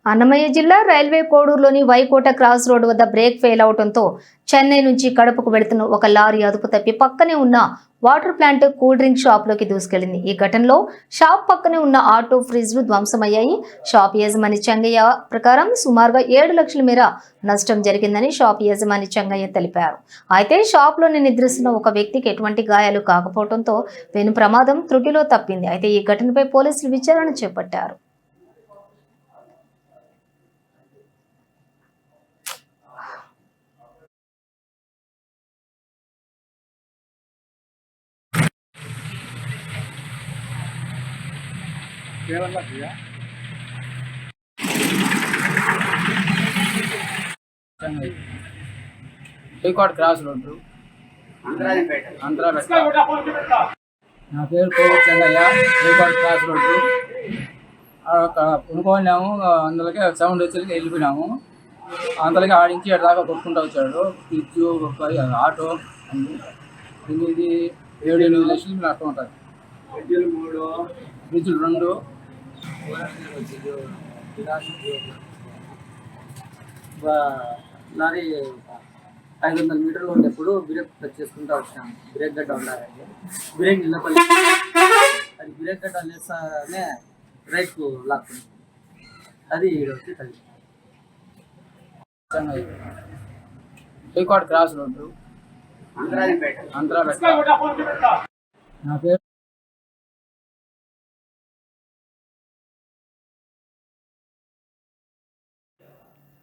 అన్నమయ్య జిల్లా railway కోడూరులోని Vaikota cross road వద్ద brake fail అవడంతో చెన్నై నుంచి కడపకు వెళుతున్న ఒక లారీ అదుపు తప్పి పక్కనే ఉన్న water plant cool drink shop లోకి దూసుకెళ్లింది. ఈ ఘటనలో షాప్ పక్కనే ఉన్న ఆటో ఫ్రిడ్జ్లు ధ్వంసమయ్యాయి. షాప్ యజమాని చెంగయ్య ప్రకారం సుమారుగా 7 లక్షల మేర నష్టం జరిగిందని షాప్ యజమాని చెంగయ్య తెలిపారు. అయితే షాప్ లోనే నిద్రిస్తున్న ఒక వ్యక్తికి ఎటువంటి గాయాలు కాకపోవడంతో పెను ప్రమాదం త్రుటిలో తప్పింది. అయితే ఈ ఘటనపై పోలీసులు విచారణ చేపట్టారు. వైకోట క్రాస్ రోడ్డు నా పేరు కోవూరు చెంగయ్య. Vaikota cross road కొనుక్కోన్నాము. అందులోకి సౌండ్ వచ్చేసరికి వెళ్ళిపోయినాము. అంతలోకి ఆడించి దాకా కొట్టుకుంటూ వచ్చాడు. ఫ్రిడ్జ్ ఆటో ఇది 7-8 లక్షలు నష్టం ఉంటుంది. ఫ్రిడ్జ్లు 2 లారీ 500 మీటర్లు ఉండేప్పుడు బ్రేక్ టచ్ చేసుకుంటూ వచ్చాను. బ్రేక్ గడ్డ ఉండాలండి. బ్రేక్ నిలబడి అది బ్రేక్ గడ్డ లేస్తానే రైట్కు లాక్కుంది. అది వచ్చి తల్లి వైకోట క్రాస్ రోడ్డు ఆంధ్రాపేట. నా పేరు